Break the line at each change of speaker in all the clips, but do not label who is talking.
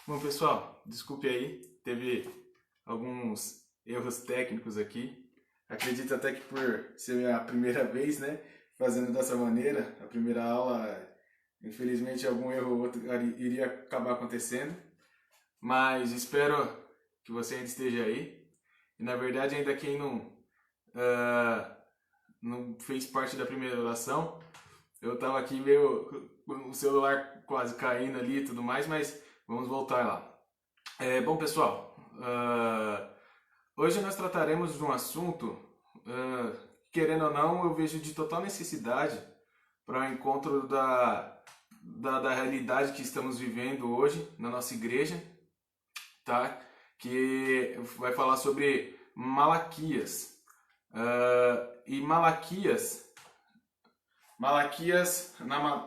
Bom, pessoal, desculpe aí, teve alguns erros técnicos aqui. Acredito até que por ser a primeira vez, né, fazendo dessa maneira, a primeira aula, infelizmente algum erro ou outro iria acabar acontecendo, mas espero que você ainda esteja aí. E na verdade, ainda quem ah, não fez parte da primeira oração, eu estava aqui meio com o celular quase caindo ali e tudo mais, mas vamos voltar lá. Bom, pessoal, hoje nós trataremos de um assunto, querendo ou não, eu vejo de total necessidade para o encontro da realidade que estamos vivendo hoje na nossa igreja, tá? Que vai falar sobre Malaquias. E Malaquias,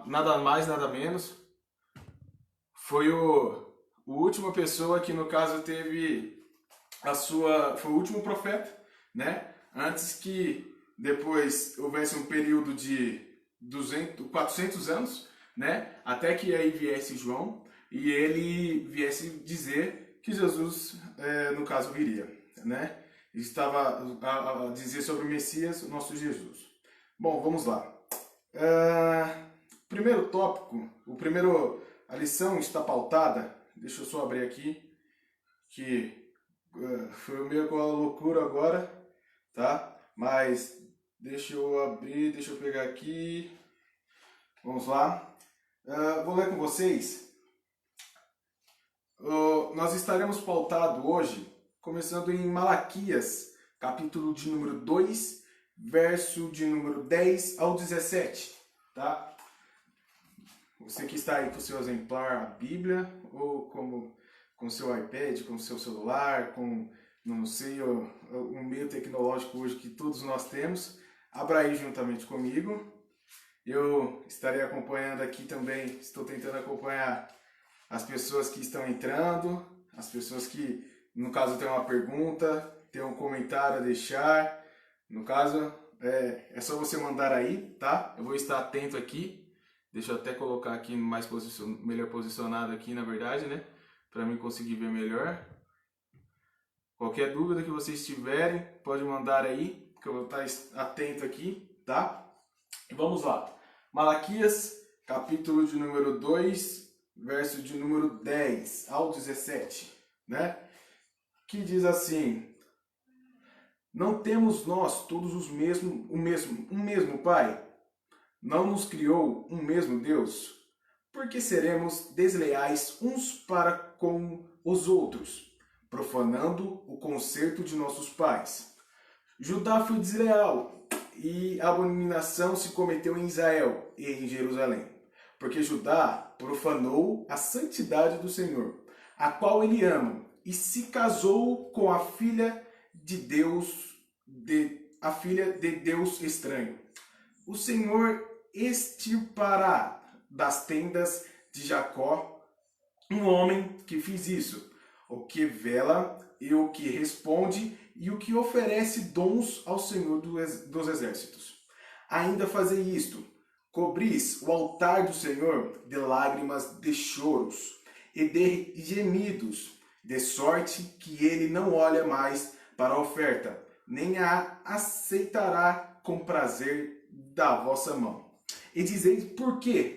nada mais, nada menos, foi o última pessoa que no caso teve foi o último profeta, né? Antes que depois houvesse um período de 400 anos, né? Até que aí viesse João e ele viesse dizer que Jesus, no caso, viria, né? Estava a dizer sobre o Messias, o nosso Jesus. Bom, vamos lá. Primeiro tópico, a lição está pautada. Deixa eu só abrir aqui, que foi meio com a loucura agora, tá? Mas deixa eu abrir, deixa eu pegar aqui. Vamos lá. Vou ler com vocês. Nós estaremos pautados hoje, começando em Malaquias, capítulo de número 2, verso de número 10 ao 17, tá? Você que está aí com o seu exemplar, a Bíblia, ou com o seu iPad, com o seu celular, com, não sei, um meio tecnológico hoje que todos nós temos, abra aí juntamente comigo. Eu estarei acompanhando aqui também, estou tentando acompanhar as pessoas que estão entrando, as pessoas que, no caso, têm uma pergunta, tem um comentário a deixar. No caso, é só você mandar aí, tá? Eu vou estar atento aqui. Deixa eu até colocar aqui melhor posicionado aqui, na verdade, né? Para mim conseguir ver melhor. Qualquer dúvida que vocês tiverem, pode mandar aí, que eu vou estar atento aqui, tá? E vamos lá. Malaquias, capítulo de número 2, verso de número 10 ao 17, né? Que diz assim: Não temos nós todos um mesmo Pai? Não nos criou um mesmo Deus? Por que seremos desleais uns para com os outros, profanando o concerto de nossos pais? Judá foi desleal, e abominação se cometeu em Israel e em Jerusalém, porque Judá profanou a santidade do Senhor, a qual ele ama, e se casou com a filha de Deus estranho. O Senhor extirpará das tendas de Jacó um homem que fez isso, o que vela e o que responde e o que oferece dons ao Senhor dos exércitos. Ainda fazei isto: cobris o altar do Senhor de lágrimas, de choros e de gemidos, de sorte que ele não olha mais para a oferta, nem a aceitará com prazer da vossa mão. E dizeis: por quê?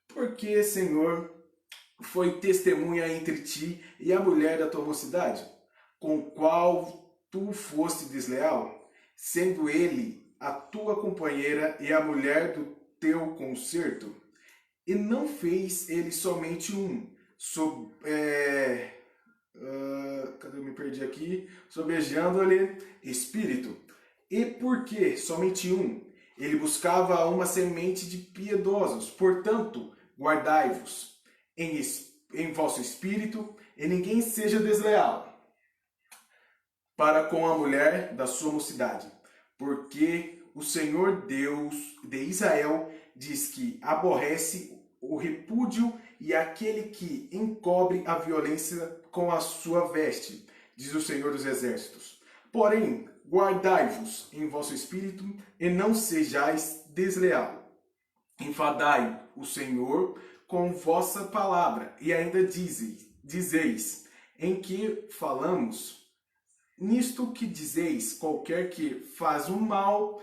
Porque, Senhor, foi testemunha entre ti e a mulher da tua mocidade, com qual tu foste desleal, sendo ele a tua companheira e a mulher do teu concerto. E não fez ele somente cadê eu me perdi aqui? Sobejando-lhe espírito. E por que somente um? Ele buscava uma semente de piedosos. Portanto, guardai-vos em vosso espírito, e ninguém seja desleal para com a mulher da sua mocidade. Porque o Senhor Deus de Israel diz que aborrece o repúdio e aquele que encobre a violência com a sua veste, diz o Senhor dos Exércitos. Porém, guardai-vos em vosso espírito e não sejais desleal. Enfadai o Senhor com vossa palavra. E ainda dizeis, em que falamos, nisto que dizeis, qualquer que faz o mal,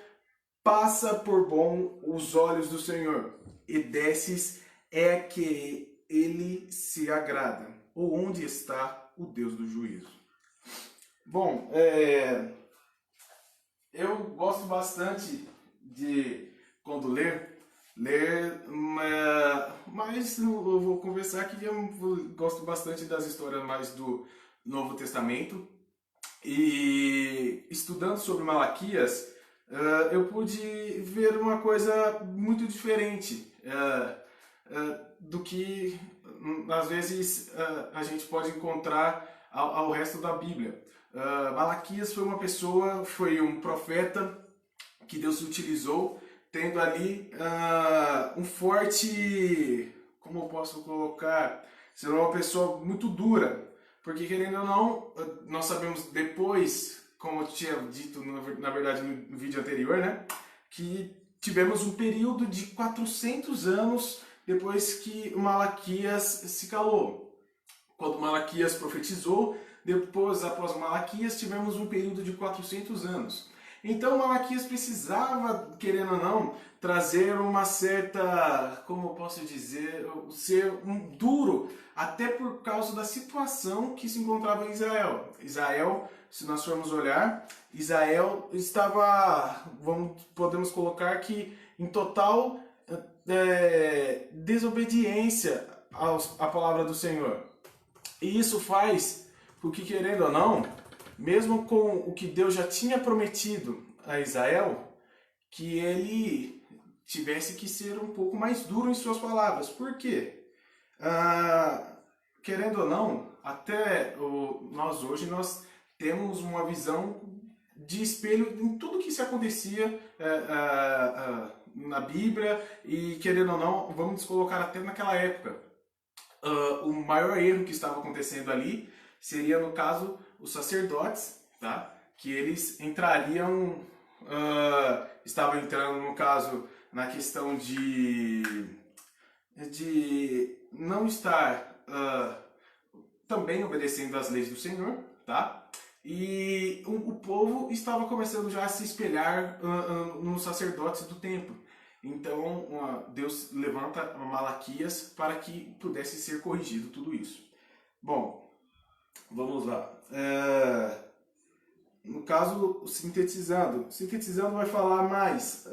passa por bom os olhos do Senhor, e desses é que ele se agrada, ou onde está o Deus do juízo. Bom, eu gosto bastante de, quando ler, mas eu vou conversar que eu gosto bastante das histórias mais do Novo Testamento. E estudando sobre Malaquias, eu pude ver uma coisa muito diferente do que às vezes a gente pode encontrar ao resto da Bíblia. Malaquias foi um profeta que Deus utilizou, tendo ali um forte, como eu posso colocar, sendo uma pessoa muito dura, porque querendo ou não, nós sabemos depois, como eu tinha dito na verdade no vídeo anterior, né, que tivemos um período de 400 anos depois que Malaquias se calou. Quando Malaquias profetizou, depois, após Malaquias, tivemos um período de 400 anos. Então Malaquias precisava, querendo ou não, trazer uma certa, como eu posso dizer, ser duro, até por causa da situação que se encontrava em Israel. Israel, se nós formos olhar, Israel estava, podemos colocar que em total desobediência à palavra do Senhor. E isso faz com que, querendo ou não, mesmo com o que Deus já tinha prometido a Israel, que ele tivesse que ser um pouco mais duro em suas palavras. Por quê? Querendo ou não, até nós hoje nós temos uma visão de espelho em tudo que se acontecia na Bíblia e, querendo ou não, vamos nos colocar até naquela época. O maior erro que estava acontecendo ali seria, no caso, os sacerdotes, tá? Que eles entrariam, estavam entrando, no caso, na questão de não estar também obedecendo às leis do Senhor, tá? E o povo estava começando já a se espelhar nos sacerdotes do templo. Então, Deus levanta Malaquias para que pudesse ser corrigido tudo isso. Bom, vamos lá. No caso, sintetizando vai falar mais.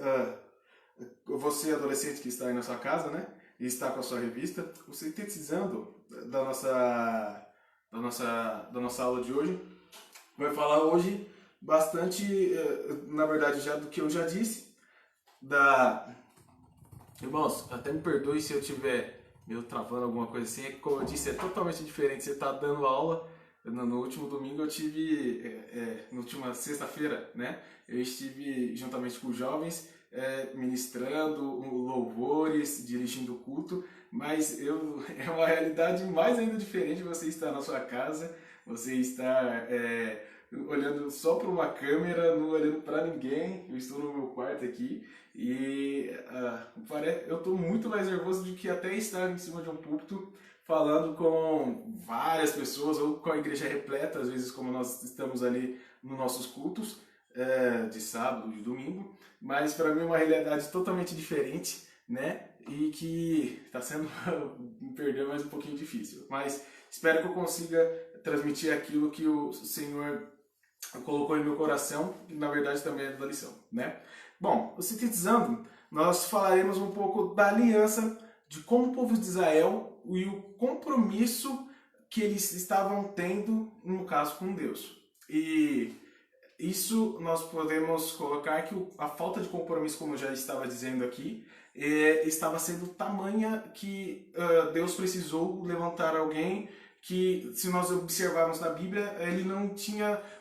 Você, adolescente que está aí na sua casa, né? E está com a sua revista, o sintetizando da nossa aula de hoje, vai falar hoje bastante, na verdade, já do que eu já disse. Irmãos, até me perdoe se eu estiver meio travando alguma coisa assim, como eu disse, é totalmente diferente. Você está dando aula, no último domingo eu tive, na última sexta-feira, né, eu estive juntamente com os jovens, ministrando louvores, dirigindo o culto, mas é uma realidade mais ainda diferente você estar na sua casa, você estar olhando só para uma câmera, não olhando para ninguém. Eu estou no meu quarto aqui e eu estou muito mais nervoso do que até estar em cima de um púlpito falando com várias pessoas ou com a igreja repleta, às vezes como nós estamos ali nos nossos cultos de sábado, de domingo, mas para mim é uma realidade totalmente diferente, né? E que está sendo, me perder, mais um pouquinho difícil, mas espero que eu consiga transmitir aquilo que o Senhor colocou em meu coração, e na verdade também é da lição, né? Bom, sintetizando, nós falaremos um pouco da aliança, de como o povo de Israel e o compromisso que eles estavam tendo, no caso, com Deus. E isso nós podemos colocar que a falta de compromisso, como eu já estava dizendo aqui, estava sendo tamanha que Deus precisou levantar alguém que, se nós observarmos na Bíblia,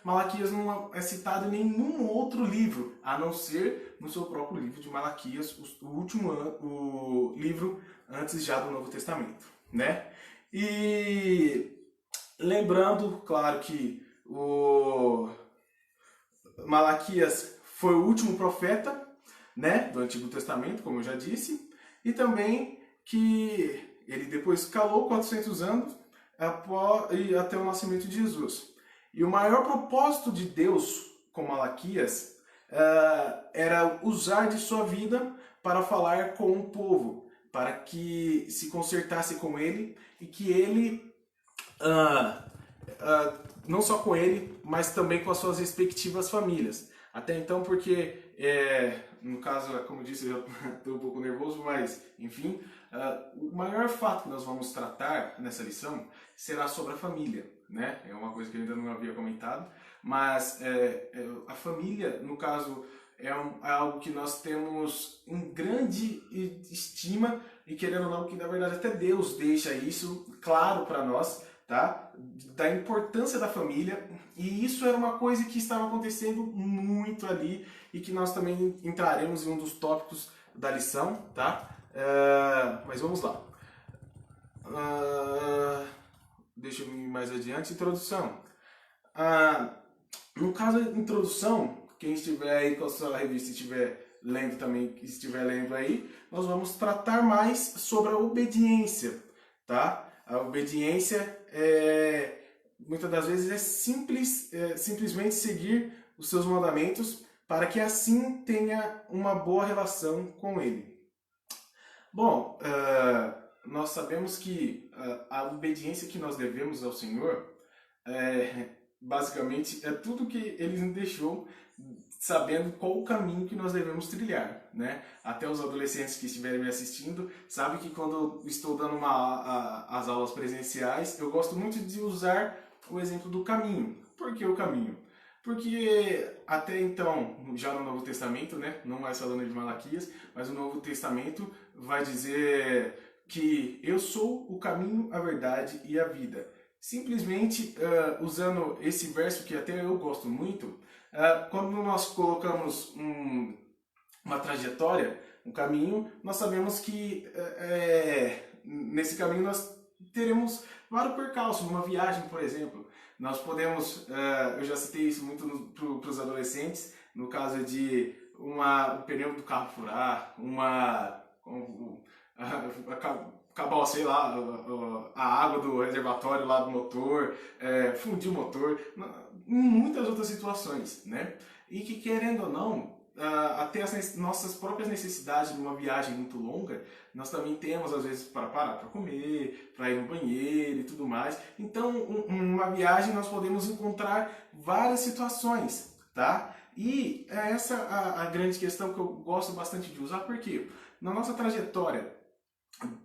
Malaquias não é citado em nenhum outro livro, a não ser no seu próprio livro de Malaquias, o livro antes já do Novo Testamento, né? E lembrando, claro, que o Malaquias foi o último profeta, né, do Antigo Testamento, como eu já disse, e também que ele depois calou 400 anos, e até o nascimento de Jesus. E o maior propósito de Deus com Malaquias era usar de sua vida para falar com o povo, para que se consertasse com ele e que ele, ah, não só com ele, mas também com as suas respectivas famílias. Até então, porque, no caso, como eu disse, eu estou um pouco nervoso, mas, enfim, o maior fato que nós vamos tratar nessa lição será sobre a família, né? É uma coisa que eu ainda não havia comentado, mas a família, no caso, é algo que nós temos em grande estima e, querendo ou não, que na verdade até Deus deixa isso claro para nós, tá? Da importância da família, e isso era uma coisa que estava acontecendo muito ali e que nós também entraremos em um dos tópicos da lição, tá? Mas vamos lá. Deixa eu ir mais adiante. Introdução. No caso da introdução, quem estiver aí com a sua revista e estiver lendo também, estiver lendo aí, nós vamos tratar mais sobre a obediência, tá? A obediência muitas das vezes é simples, simplesmente seguir os seus mandamentos para que assim tenha uma boa relação com ele. Bom, nós sabemos que a obediência que nós devemos ao Senhor basicamente é tudo que Ele nos deixou, sabendo qual o caminho que nós devemos trilhar, né? Até os adolescentes que estiverem me assistindo sabem que quando eu estou dando as aulas presenciais, eu gosto muito de usar o exemplo do caminho. Por que o caminho? Porque até então, já no Novo Testamento, né, não mais falando de Malaquias, mas o Novo Testamento vai dizer que eu sou o caminho, a verdade e a vida. Simplesmente usando esse verso que até eu gosto muito, quando nós colocamos uma trajetória, um caminho, nós sabemos que nesse caminho nós teremos vários percalços, numa viagem, por exemplo. Nós podemos, eu já citei isso muito para os adolescentes, no caso de o pneu do carro furar, acabar, sei lá, a água do reservatório lá do motor, fundir o motor, em muitas outras situações, né? E que, querendo ou não, até as nossas próprias necessidades numa viagem muito longa, nós também temos, às vezes, para parar para comer, para ir no banheiro e tudo mais. Então, uma viagem nós podemos encontrar várias situações, tá? E essa a grande questão que eu gosto bastante de usar, porque na nossa trajetória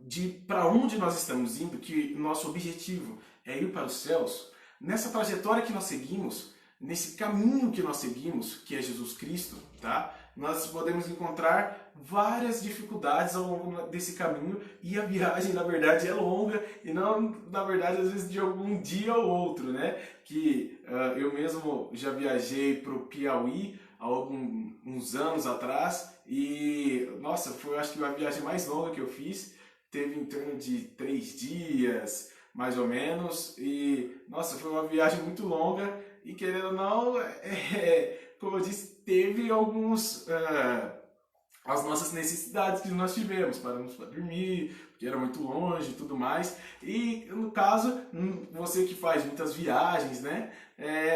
de para onde nós estamos indo, que nosso objetivo é ir para os céus, nessa trajetória que nós seguimos, nesse caminho que nós seguimos, que é Jesus Cristo, tá? Nós podemos encontrar várias dificuldades ao longo desse caminho, e a viagem, na verdade, é longa e não, na verdade, às vezes de algum dia ou outro, né? Que eu mesmo já viajei para o Piauí há uns anos atrás e, nossa, foi acho que a viagem mais longa que eu fiz, teve em torno de 3 dias, mais ou menos, e, nossa, foi uma viagem muito longa e, querendo ou não, como eu disse, teve as nossas necessidades que nós tivemos, paramos para dormir, porque era muito longe e tudo mais. E no caso, você que faz muitas viagens, né,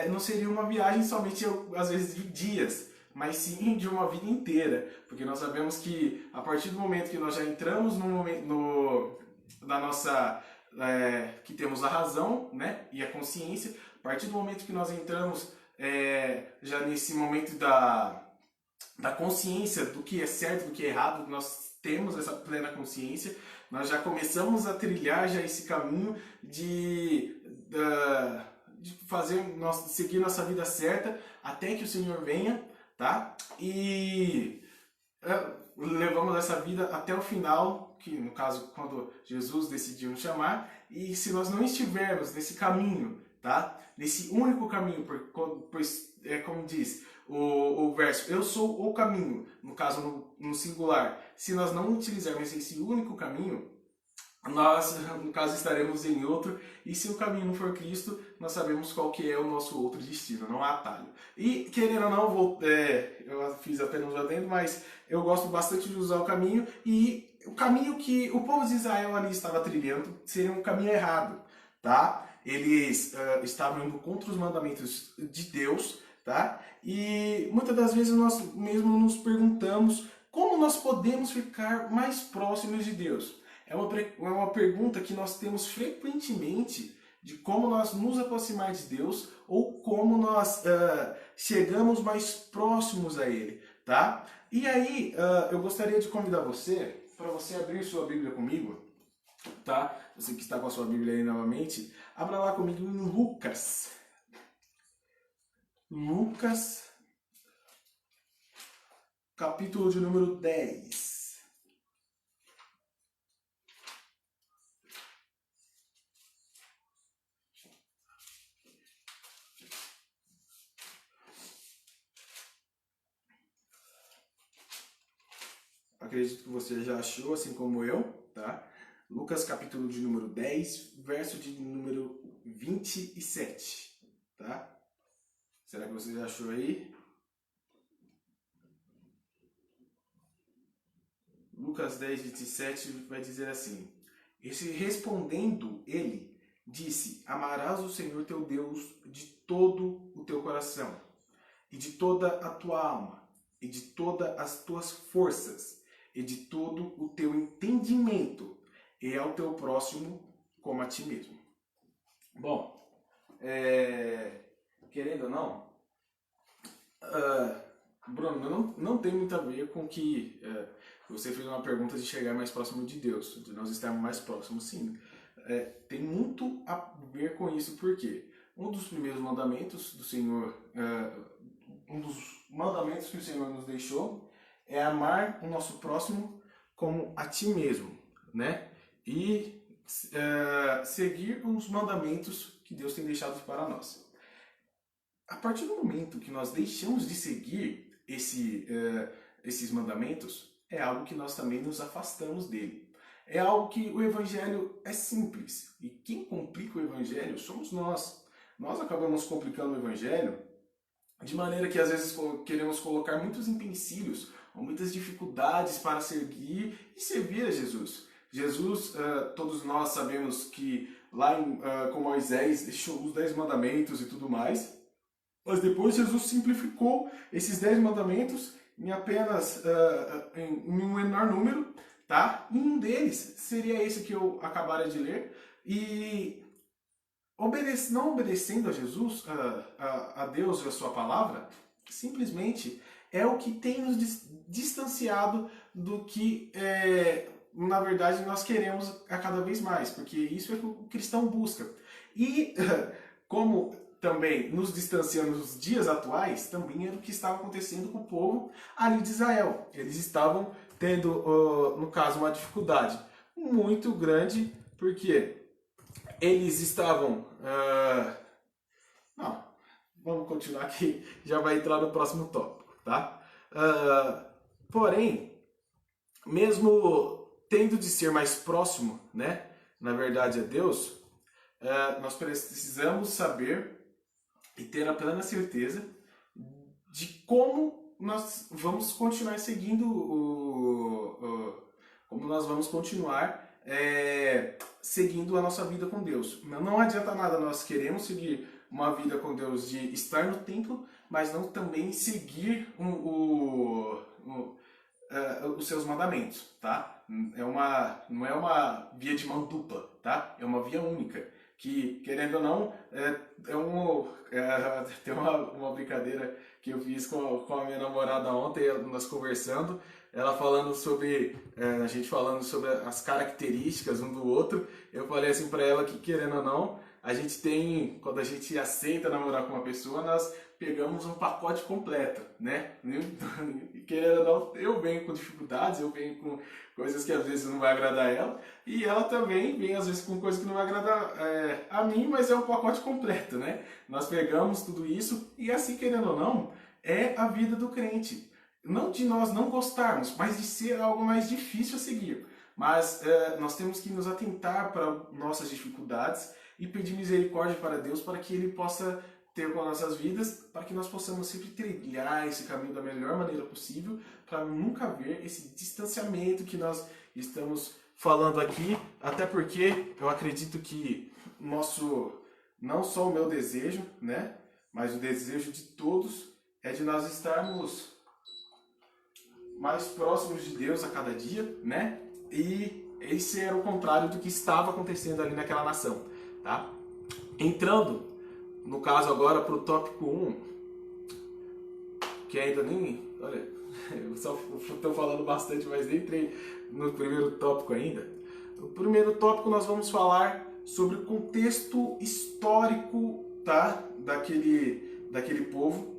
não seria uma viagem somente, às vezes, de dias, mas sim de uma vida inteira, porque nós sabemos que a partir do momento que nós já entramos na nossa que temos a razão, né, e a consciência, a partir do momento que nós entramos já nesse momento da consciência do que é certo, do que é errado, nós temos essa plena consciência, nós já começamos a trilhar já esse caminho de seguir nossa vida certa até que o Senhor venha, tá? E levamos essa vida até o final, que no caso quando Jesus decidiu nos chamar, e se nós não estivermos nesse caminho, tá? Nesse único caminho, pois como diz o verso, eu sou o caminho, no caso no singular, se nós não utilizarmos esse único caminho, nós, no caso, estaremos em outro, e se o caminho não for Cristo, nós sabemos qual que é o nosso outro destino, não há atalho. E, querendo ou não, eu fiz apenas um adendo, mas eu gosto bastante de usar o caminho, e o caminho que o povo de Israel ali estava trilhando seria um caminho errado, tá? Eles estavam indo contra os mandamentos de Deus, tá? E muitas das vezes nós mesmos nos perguntamos como nós podemos ficar mais próximos de Deus. É uma pergunta que nós temos frequentemente de como nós nos aproximar de Deus ou como nós chegamos mais próximos a Ele, tá? E aí, eu gostaria de convidar você, para você abrir sua Bíblia comigo, tá? Você que está com a sua Bíblia aí novamente, abra lá comigo em Lucas. Lucas, capítulo de número 10. Acredito que você já achou, assim como eu, tá? Lucas, capítulo de número 10, verso de número 27, tá? Será que você já achou aí? Lucas 10, 27 vai dizer assim: respondendo ele, disse: Amarás o Senhor teu Deus de todo o teu coração, e de toda a tua alma, e de todas as tuas forças, e de todo o teu entendimento, e ao teu próximo como a ti mesmo. Bom, querendo ou não, Bruno, não tem muito a ver com que você fez uma pergunta de chegar mais próximo de Deus, de nós estarmos mais próximos, sim. Tem muito a ver com isso, porque um dos primeiros mandamentos do Senhor, um dos mandamentos que o Senhor nos deixou, é amar o nosso próximo como a ti mesmo, né? E seguir os mandamentos que Deus tem deixado para nós. A partir do momento que nós deixamos de seguir esses mandamentos, é algo que nós também nos afastamos dele. É algo que o Evangelho é simples. E quem complica o Evangelho somos nós. Nós acabamos complicando o Evangelho de maneira que às vezes queremos colocar muitos empecilhos ou muitas dificuldades para seguir e servir a Jesus. Jesus, todos nós sabemos que lá com Moisés deixou os 10 mandamentos e tudo mais, mas depois Jesus simplificou esses 10 mandamentos em apenas em um menor número, tá? E um deles seria esse que eu acabara de ler. E não obedecendo a Jesus, a Deus e a sua palavra, simplesmente é o que tem nos distanciado do que, na verdade, nós queremos a cada vez mais, porque isso é o que o cristão busca. E como também nos distanciando nos dias atuais, também era o que estava acontecendo com o povo ali de Israel. Eles estavam tendo, no caso, uma dificuldade muito grande, porque eles estavam... Não, vamos continuar aqui, já vai entrar no próximo tópico, tá? Porém, mesmo tendo de ser mais próximo, né, na verdade, a Deus, nós precisamos saber e ter a plena certeza de como nós vamos continuar seguindo como nós vamos continuar seguindo a nossa vida com Deus. Não adianta nada nós queremos seguir uma vida com Deus de estar no templo, mas não também seguir os seus mandamentos, tá? Não é uma via de mão dupla, tá? É uma via única. Que, querendo ou não, tem uma brincadeira que eu fiz com a minha namorada ontem, nós conversando, ela falando sobre, a gente falando sobre as características um do outro. Eu falei assim para ela que, querendo ou não, a gente tem, quando a gente aceita namorar com uma pessoa, nós pegamos um pacote completo, né? Querendo ou não, eu venho com dificuldades, eu venho com coisas que às vezes não vai agradar ela, e ela também vem às vezes com coisas que não vai agradar a mim, mas é um pacote completo, né? Nós pegamos tudo isso, e assim, querendo ou não, é a vida do crente. Não de nós não gostarmos, mas de ser algo mais difícil a seguir. Mas nós temos que nos atentar para nossas dificuldades e pedir misericórdia para Deus para que Ele possa ter com as nossas vidas, para que nós possamos sempre trilhar esse caminho da melhor maneira possível, para nunca ver esse distanciamento que nós estamos falando aqui, até porque eu acredito que não só o meu desejo, né, mas o desejo de todos é de nós estarmos mais próximos de Deus a cada dia, né? E esse era o contrário do que estava acontecendo ali naquela nação, tá? Entrando, no caso agora, para o tópico 1, que ainda nem... Olha, eu só estou falando bastante, mas nem entrei no primeiro tópico ainda. No primeiro tópico nós vamos falar sobre o contexto histórico, tá? Daquele povo.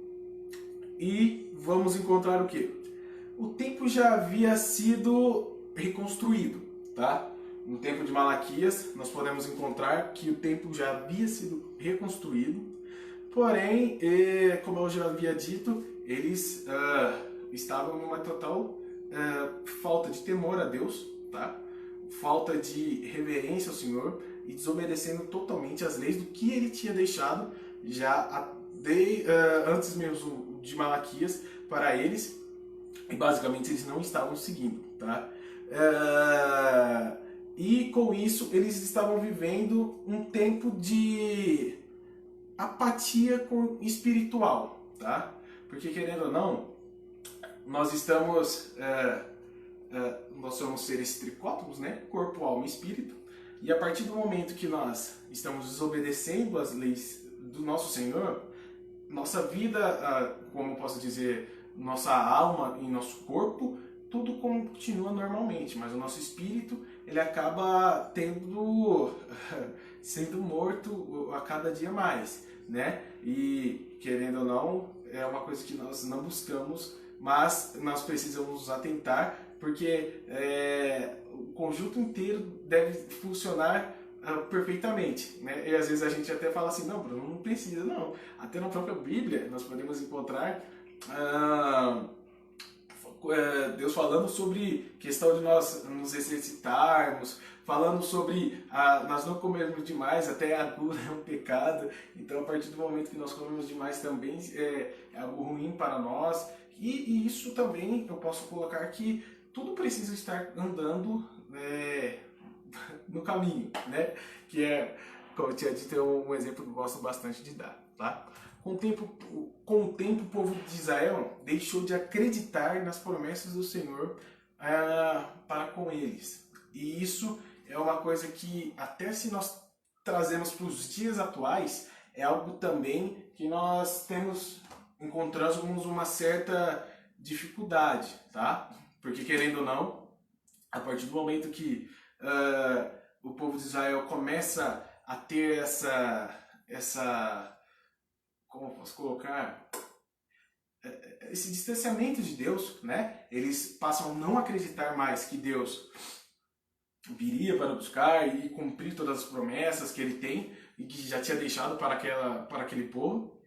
E vamos encontrar o quê? O templo já havia sido reconstruído, tá? No tempo de Malaquias, nós podemos encontrar que o templo já havia sido reconstruído, porém, como eu já havia dito, eles estavam numa total falta de temor a Deus, tá? Falta de reverência ao Senhor e desobedecendo totalmente as leis do que ele tinha deixado já antes mesmo de Malaquias para eles, e basicamente eles não estavam seguindo, tá? E com isso eles estavam vivendo um tempo de apatia espiritual, tá? Porque querendo ou não, nós somos seres tricótomos, né? Corpo, alma e espírito. E a partir do momento que nós estamos desobedecendo as leis do nosso Senhor, nossa vida, como posso dizer, nossa alma e nosso corpo, tudo continua normalmente, mas o nosso espírito, ele acaba sendo morto a cada dia mais, né? E, querendo ou não, é uma coisa que nós não buscamos, mas nós precisamos nos atentar, porque o conjunto inteiro deve funcionar perfeitamente, né? E às vezes a gente até fala assim, não, Bruno, não precisa, não. Até na própria Bíblia nós podemos encontrar Deus falando sobre questão de nós nos exercitarmos, falando sobre nós não comermos demais, até a gula é um pecado. Então, a partir do momento que nós comemos demais também é algo ruim para nós. E isso também eu posso colocar que tudo precisa estar andando no caminho, né? Que como eu tinha dito, é um exemplo que eu gosto bastante de dar, tá? Com o tempo, o povo de Israel deixou de acreditar nas promessas do Senhor para com eles. E isso é uma coisa que, até se nós trazemos para os dias atuais, é algo também que nós encontramos uma certa dificuldade, tá? Porque, querendo ou não, a partir do momento que o povo de Israel começa a ter como eu posso colocar, esse distanciamento de Deus, né? Eles passam a não acreditar mais que Deus viria para buscar e cumprir todas as promessas que ele tem e que já tinha deixado para aquele povo.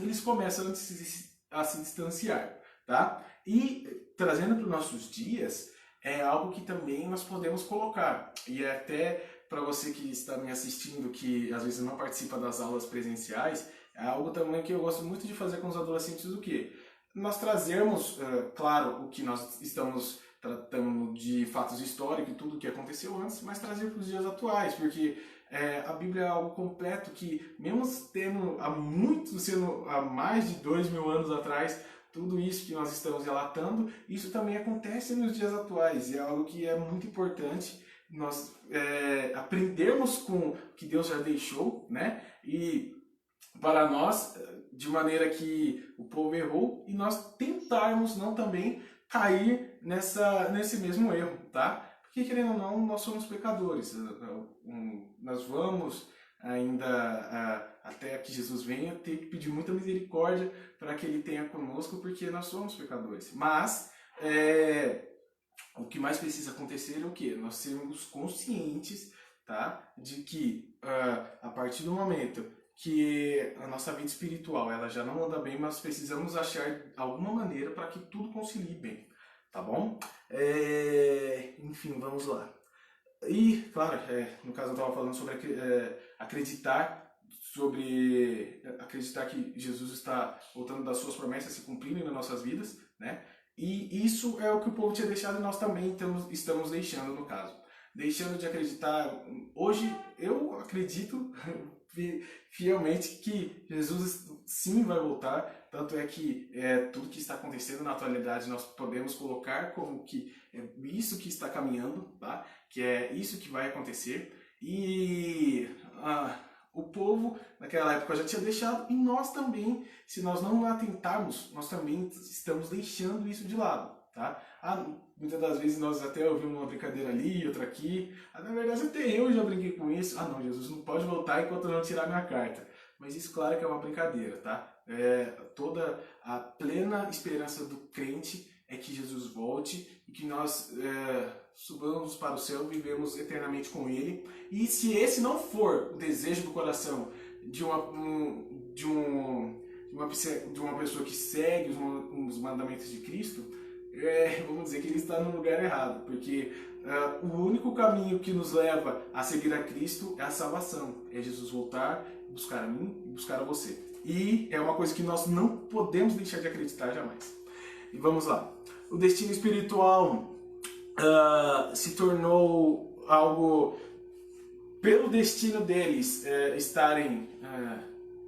Eles começam a se distanciar, tá? E trazendo para os nossos dias, é algo que também nós podemos colocar. E até para você que está me assistindo, que às vezes não participa das aulas presenciais, é algo também que eu gosto muito de fazer com os adolescentes, o quê? Nós trazermos, claro, o que nós estamos tratando de fatos históricos e tudo o que aconteceu antes, mas trazer para os dias atuais, porque a Bíblia é algo completo que, mesmo sendo há mais de 2000 anos atrás, tudo isso que nós estamos relatando, isso também acontece nos dias atuais, e é algo que é muito importante nós aprendermos com o que Deus já deixou, né? E para nós, de maneira que o povo errou, e nós tentarmos não também cair nesse mesmo erro, tá? Porque, querendo ou não, nós somos pecadores. Nós vamos ainda, até que Jesus venha, ter que pedir muita misericórdia para que Ele tenha conosco, porque nós somos pecadores. Mas o que mais precisa acontecer é o quê? Nós sermos conscientes, tá? De que a partir do momento que a nossa vida espiritual ela já não anda bem, mas precisamos achar alguma maneira para que tudo concilie bem, tá bom? Enfim, vamos lá. E, claro, no caso eu estava falando sobre acreditar que Jesus está voltando das suas promessas se cumprindo nas nossas vidas, né? E isso é o que o povo tinha deixado e nós também estamos deixando, no caso. Deixando de acreditar. Hoje, eu acredito fielmente que Jesus sim vai voltar. Tanto é que tudo que está acontecendo na atualidade nós podemos colocar como que é isso que está caminhando, tá? Que é isso que vai acontecer. E o povo naquela época já tinha deixado, e nós também, se nós não atentarmos, nós também estamos deixando isso de lado, tá? Muitas das vezes nós até ouvimos uma brincadeira ali, outra aqui. Na verdade, até eu já brinquei com isso. Não, Jesus não pode voltar enquanto eu não tirar minha carta. Mas isso, claro, que é uma brincadeira, tá? Toda a plena esperança do crente é que Jesus volte e que nós subamos para o céu, vivemos eternamente com Ele. E se esse não for o desejo do coração de uma pessoa que segue os mandamentos de Cristo, vamos dizer que ele está no lugar errado, porque o único caminho que nos leva a seguir a Cristo é a salvação, é Jesus voltar, buscar a mim e buscar a você. E é uma coisa que nós não podemos deixar de acreditar jamais. E vamos lá. O destino espiritual se tornou algo pelo destino deles estarem,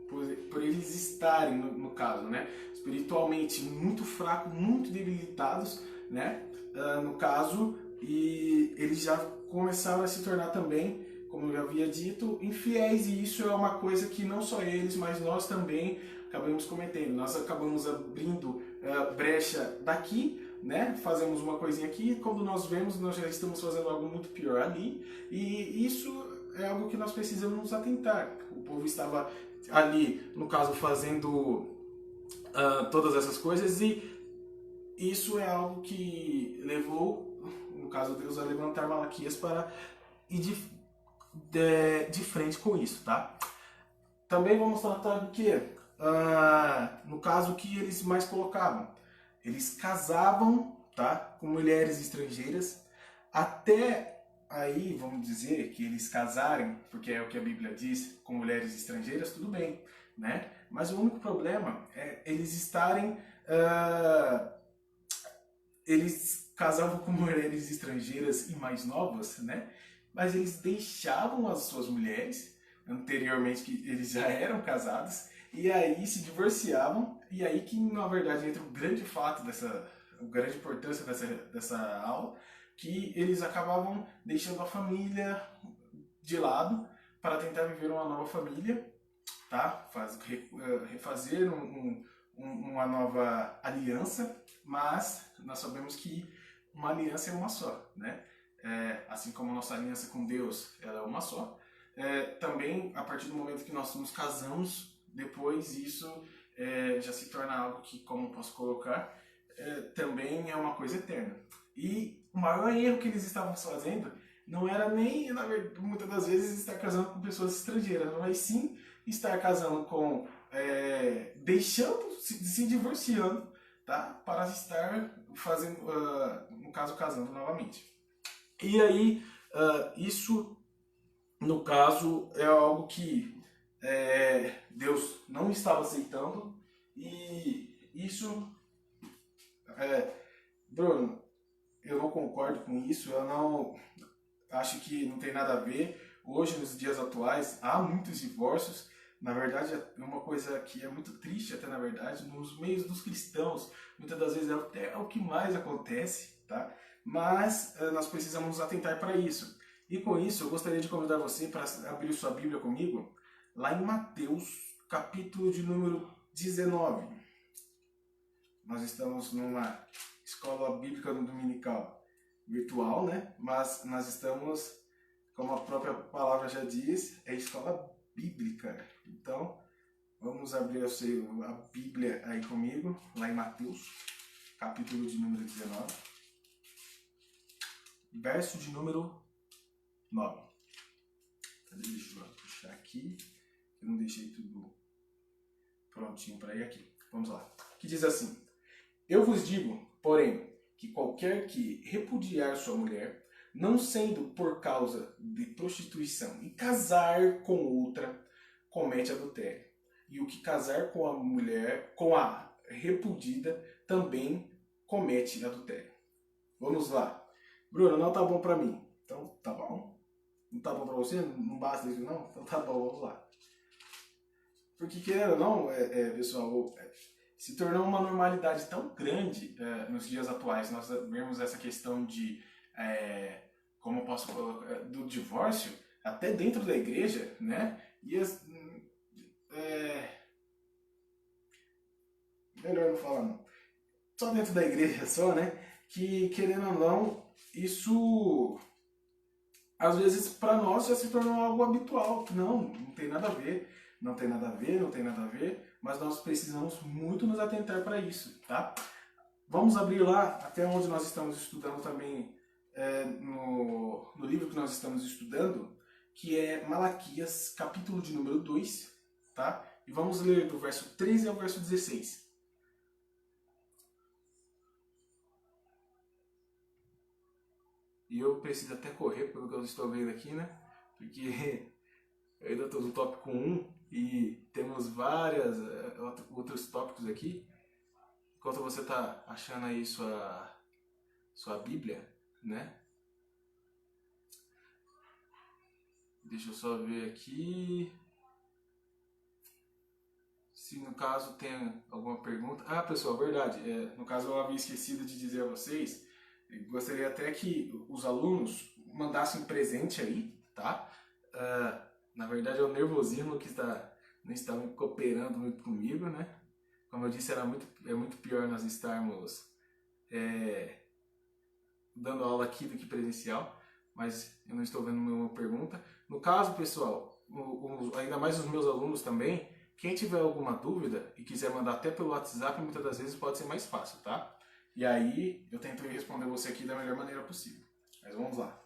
por eles estarem, no caso, né, espiritualmente muito fracos, muito debilitados, né, no caso, e eles já começaram a se tornar também, como eu já havia dito, infiéis, e isso é uma coisa que não só eles, mas nós também acabamos cometendo. Nós acabamos abrindo brecha daqui, né? Fazemos uma coisinha aqui, quando nós vemos, nós já estamos fazendo algo muito pior ali, e isso é algo que nós precisamos nos atentar. O povo estava ali, no caso, fazendo todas essas coisas, e isso é algo que levou, no caso, Deus a levantar Malaquias para ir de frente com isso, tá? Também vamos tratar do que? No caso, o que eles mais colocavam? Eles casavam, tá, com mulheres estrangeiras, até aí, vamos dizer, que eles casarem, porque é o que a Bíblia diz, com mulheres estrangeiras, tudo bem, né? Mas o único problema é eles estarem... eles casavam com mulheres estrangeiras e mais novas, né? Mas eles deixavam as suas mulheres, anteriormente que eles já eram casados, e aí se divorciavam, e aí que na verdade entra o grande fato a grande importância dessa aula, que eles acabavam deixando a família de lado para tentar viver uma nova família, tá? Refazer uma nova aliança, mas nós sabemos que uma aliança é uma só, né? Assim como a nossa aliança com Deus ela é uma só, também a partir do momento que nós nos casamos, depois isso já se torna algo que, como posso colocar, também é uma coisa eterna. E o maior erro que eles estavam fazendo não era nem, na verdade, muitas das vezes, estar casando com pessoas estrangeiras, mas sim estar casando com, se divorciando, tá? Para estar fazendo, no caso, casando novamente. E aí, isso, no caso, é algo que Deus não estava aceitando, e isso, Bruno, eu não concordo com isso, eu não acho que não tem nada a ver. Hoje, nos dias atuais, há muitos divórcios. Na verdade, é uma coisa que é muito triste, até na verdade, nos meios dos cristãos, muitas das vezes é o que mais acontece, tá? Mas nós precisamos nos atentar para isso. E com isso, eu gostaria de convidar você para abrir sua Bíblia comigo, lá em Mateus, capítulo de número 19. Nós estamos numa escola bíblica dominical virtual, né? Mas nós estamos, como a própria palavra já diz, é escola bíblica. Então, vamos abrir a Bíblia aí comigo, lá em Mateus, capítulo de número 19, verso de número 9. Deixa eu puxar aqui, eu não deixei tudo prontinho para ir aqui. Vamos lá. Que diz assim: Eu vos digo, porém, que qualquer que repudiar sua mulher, não sendo por causa de prostituição, e casar com outra, comete adultério. E o que casar com a mulher, com a repudida, também comete adultério. Vamos lá. Bruno, não tá bom pra mim. Então, tá bom. Não tá bom pra você? Não basta isso não? Então tá bom, vamos lá. Porque, querendo ou não, pessoal, se tornou uma normalidade tão grande nos dias atuais. Nós vemos essa questão de, como eu posso colocar, do divórcio, até dentro da igreja, né? E melhor não falar não. Só dentro da igreja, só, né? Que, querendo ou não, isso às vezes para nós já se tornou algo habitual. Não tem nada a ver, não tem nada a ver, não tem nada a ver, mas nós precisamos muito nos atentar para isso, tá? Vamos abrir lá até onde nós estamos estudando também no livro que nós estamos estudando, que é Malaquias, capítulo de número 2, tá? E vamos ler do verso 13 ao verso 16. E eu preciso até correr pelo que eu estou vendo aqui, né? Porque eu ainda estou no tópico 1 e temos vários outros tópicos aqui. Enquanto você está achando aí sua Bíblia, né? Deixa eu só ver aqui. Se no caso tem alguma pergunta. Ah, pessoal, verdade. No caso eu havia esquecido de dizer a vocês. Gostaria até que os alunos mandassem presente aí, tá? Na verdade é o nervosismo que não está cooperando muito comigo, né? Como eu disse, é muito pior nós estarmos dando aula aqui do que presencial, mas eu não estou vendo nenhuma pergunta. No caso, pessoal, ainda mais os meus alunos também, quem tiver alguma dúvida e quiser mandar até pelo WhatsApp, muitas das vezes pode ser mais fácil, tá? E aí eu tento responder você aqui da melhor maneira possível. Mas vamos lá.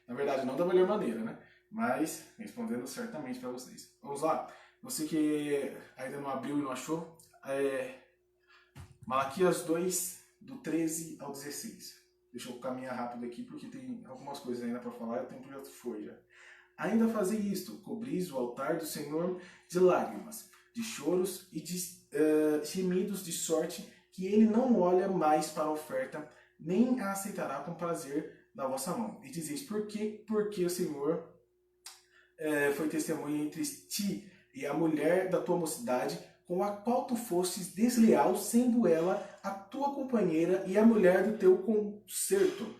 Na verdade, não da melhor maneira, né? Mas respondendo certamente para vocês. Vamos lá. Você que ainda não abriu e não achou, Malaquias 2, do 13 ao 16. Deixa eu caminhar rápido aqui porque tem algumas coisas ainda para falar e o tempo já foi já. Ainda fazei isto, cobris o altar do Senhor de lágrimas, de choros e de gemidos de sorte que ele não olha mais para a oferta, nem a aceitará com prazer da vossa mão. E dizeis, por quê? Porque o Senhor foi testemunha entre ti e a mulher da tua mocidade, com a qual tu fostes desleal, sendo ela a tua companheira e a mulher do teu concerto.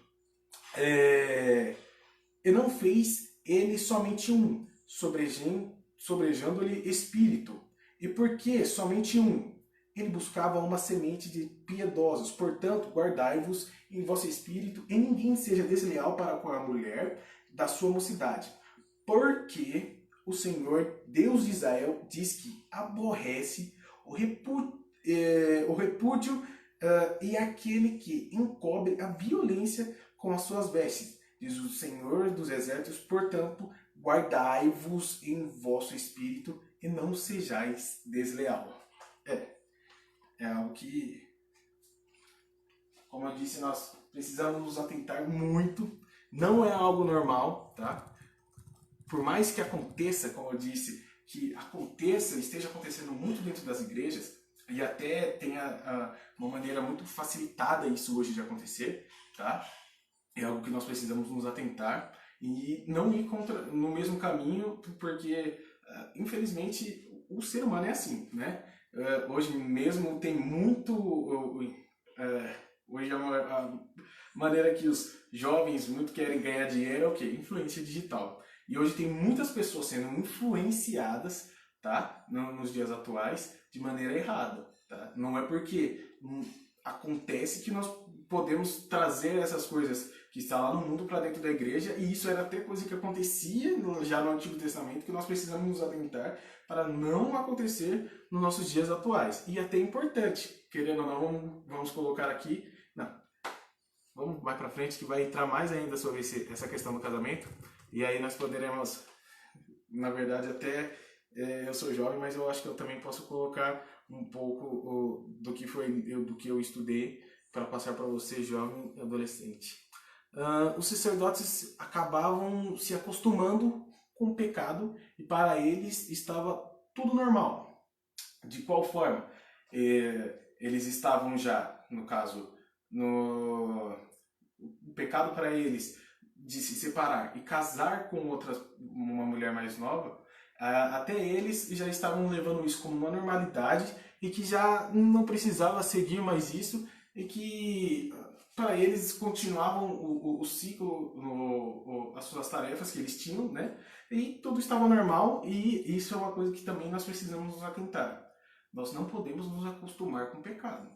E não fez ele somente um, sobrejando-lhe espírito. E por que somente um? Ele buscava uma semente de piedosos. Portanto, guardai-vos em vosso espírito, e ninguém seja desleal para com a mulher da sua mocidade. Porque o Senhor, Deus de Israel, diz que aborrece o repúdio e aquele que encobre a violência com as suas vestes. Diz o Senhor dos exércitos, portanto, guardai-vos em vosso espírito e não sejais desleal. É algo que, como eu disse, nós precisamos nos atentar muito. Não é algo normal, tá? Por mais que aconteça, como eu disse, que esteja acontecendo muito dentro das igrejas, e até tenha uma maneira muito facilitada isso hoje de acontecer, tá? É algo que nós precisamos nos atentar e não ir no mesmo caminho, porque, infelizmente, o ser humano é assim, né? Hoje mesmo tem muito... hoje a maneira que os jovens muito querem ganhar dinheiro é o quê? Influência digital. E hoje tem muitas pessoas sendo influenciadas, tá? Nos dias atuais, de maneira errada, tá? Não é porque acontece que nós podemos trazer essas coisas que estão lá no mundo para dentro da igreja, e isso era até coisa que acontecia já no Antigo Testamento, que nós precisamos nos atentar para não acontecer nos nossos dias atuais. E até importante, querendo ou não, vamos colocar aqui, vamos mais para frente, que vai entrar mais ainda sobre essa questão do casamento, e aí nós poderemos, na verdade, até eu sou jovem, mas eu acho que eu também posso colocar um pouco do que eu estudei para passar para você, jovem e adolescente. Os sacerdotes acabavam se acostumando com o pecado e para eles estava tudo normal. De qual forma? Eles estavam já, no caso, o pecado para eles de se separar e casar com uma mulher mais nova, até eles já estavam levando isso como uma normalidade e que já não precisava seguir mais isso e que para eles continuavam o ciclo, as suas tarefas que eles tinham, né? E tudo estava normal, e isso é uma coisa que também nós precisamos nos atentar. Nós não podemos nos acostumar com o pecado.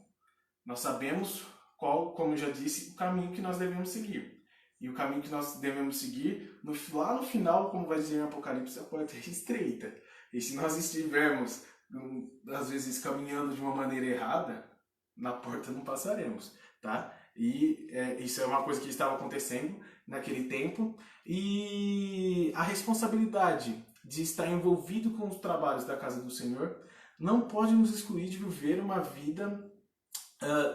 Nós sabemos qual, como eu já disse, o caminho que nós devemos seguir. E o caminho que nós devemos seguir, lá no final, como vai dizer em Apocalipse, a porta é estreita. E se nós estivermos, às vezes, caminhando de uma maneira errada, na porta não passaremos, tá? E isso é uma coisa que estava acontecendo naquele tempo. E a responsabilidade de estar envolvido com os trabalhos da casa do Senhor não pode nos excluir de viver uma vida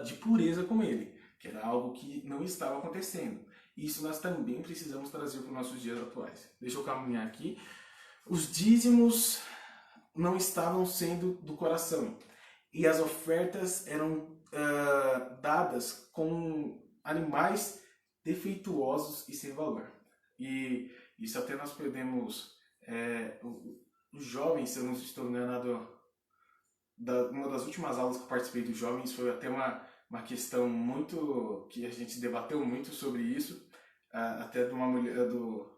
de pureza com Ele, que era algo que não estava acontecendo. Isso nós também precisamos trazer para os nossos dias atuais. Deixa eu caminhar aqui. Os dízimos não estavam sendo do coração e as ofertas eram dadas com animais defeituosos e sem valor. E isso até nós perdemos os jovens, se eu não estou enganado, uma das últimas aulas que eu participei dos jovens foi até uma questão muito que a gente debateu muito sobre isso, até de uma mulher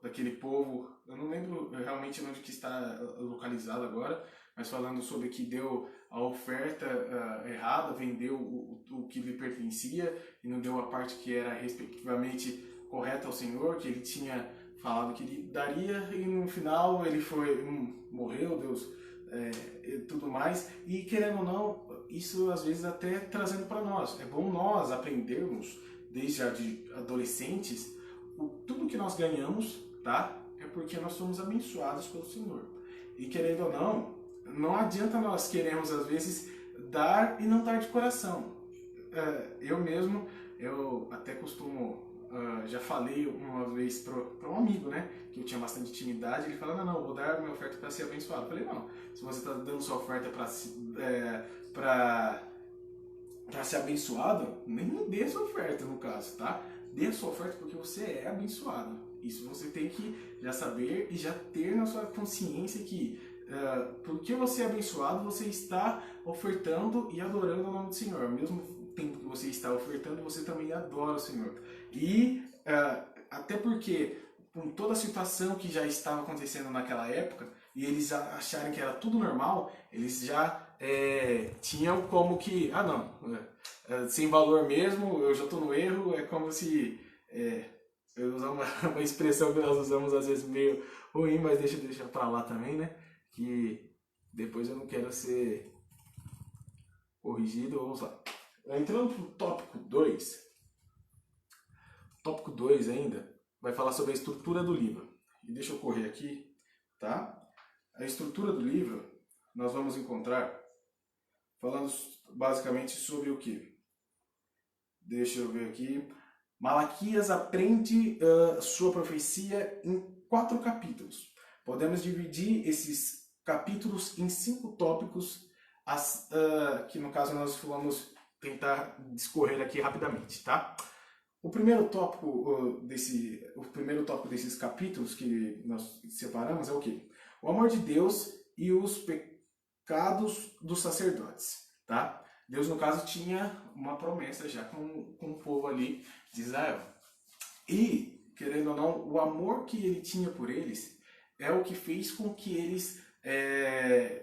daquele povo, eu não lembro realmente onde que está localizado agora, mas falando sobre que deu a oferta errada, vendeu o que lhe pertencia e não deu a parte que era respectivamente correta ao Senhor, que ele tinha falado que ele daria, e no final ele morreu, Deus, e tudo mais. E querendo ou não, isso às vezes até trazendo para nós. É bom nós aprendermos, desde já de adolescentes, tudo que nós ganhamos, tá? É porque nós somos abençoados pelo Senhor. E querendo ou não adianta nós queremos às vezes dar e não dar de coração. Eu mesmo, eu até costumo, já falei uma vez para um amigo, né, que eu tinha bastante intimidade, ele falou, não, vou dar minha oferta para ser abençoado. Eu falei, não, se você está dando sua oferta para ser abençoado, nem dê sua oferta no caso, tá? Dê a sua oferta porque você é abençoado. Isso você tem que já saber e já ter na sua consciência que porque você é abençoado, você está ofertando e adorando o nome do Senhor. Ao mesmo tempo que você está ofertando, você também adora o Senhor. E até porque, com toda a situação que já estava acontecendo naquela época, e eles acharem que era tudo normal, eles já tinham como que, sem valor mesmo, eu já estou no erro, é como se... eu usar uma expressão que nós usamos às vezes meio ruim, mas deixa pra lá também, né? Que depois eu não quero ser corrigido. Vamos lá. Entrando pro tópico 2. Tópico 2 ainda vai falar sobre a estrutura do livro. E deixa eu correr aqui, tá? A estrutura do livro nós vamos encontrar falando basicamente sobre o que? Deixa eu ver aqui. Malaquias aprende sua profecia em 4 capítulos. Podemos dividir esses capítulos em 5 tópicos, que no caso nós vamos tentar discorrer aqui rapidamente, tá? O primeiro tópico desses capítulos que nós separamos é o quê? O amor de Deus e os pecados dos sacerdotes, tá? Deus, no caso, tinha uma promessa já com o povo ali de Israel. E, querendo ou não, o amor que ele tinha por eles é o que fez com que eles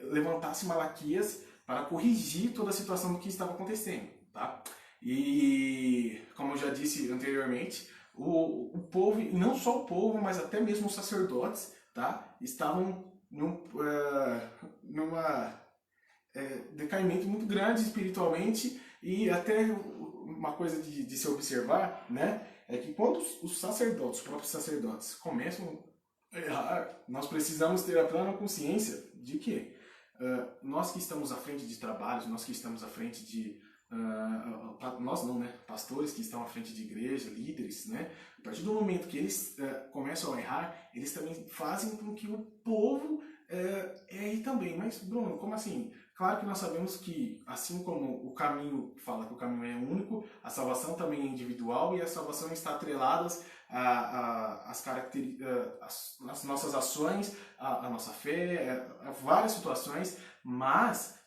levantassem Malaquias para corrigir toda a situação do que estava acontecendo, tá? E, como eu já disse anteriormente, o povo, e não só o povo, mas até mesmo os sacerdotes, tá? Estavam numa decaimento muito grande espiritualmente, e até uma coisa de se observar, né, é que quando os sacerdotes, os próprios sacerdotes, começam a errar, nós precisamos ter a plena consciência de que nós que estamos à frente de trabalhos, nós que estamos à frente de nós não, né? Pastores que estão à frente de igreja, líderes, né? A partir do momento que eles começam a errar, eles também fazem com que o povo erre também. Mas, Bruno, como assim? Claro que nós sabemos que, assim como o caminho fala que o caminho é único, a salvação também é individual e a salvação está atrelada às nossas ações, à nossa fé, a várias situações, mas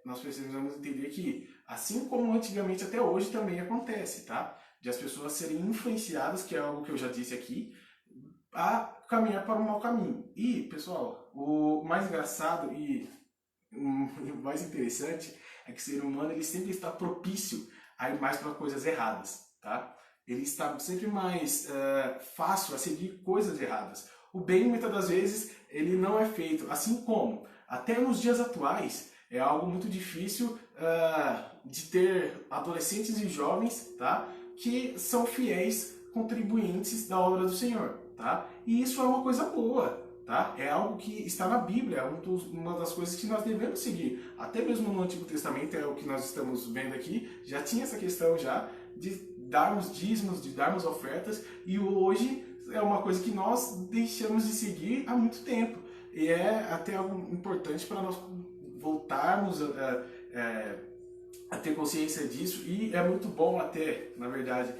nós precisamos entender que, assim como antigamente, até hoje também acontece, tá? De as pessoas serem influenciadas, que é algo que eu já disse aqui, a caminhar para o mau caminho. E, pessoal, o mais engraçado e o mais interessante é que o ser humano ele sempre está propício a ir mais para coisas erradas, tá? Ele está sempre mais fácil a seguir coisas erradas. O bem, muitas das vezes, ele não é feito. Assim como, até nos dias atuais, é algo muito difícil de ter adolescentes e jovens, tá? Que são fiéis contribuintes da obra do Senhor, tá? E isso é uma coisa boa, tá? É algo que está na Bíblia, é uma das coisas que nós devemos seguir. Até mesmo no Antigo Testamento, é o que nós estamos vendo aqui, já tinha essa questão já de darmos dízimos, de darmos ofertas, e hoje é uma coisa que nós deixamos de seguir há muito tempo. E é até algo importante para nós voltarmos a ter consciência disso, e é muito bom até, na verdade,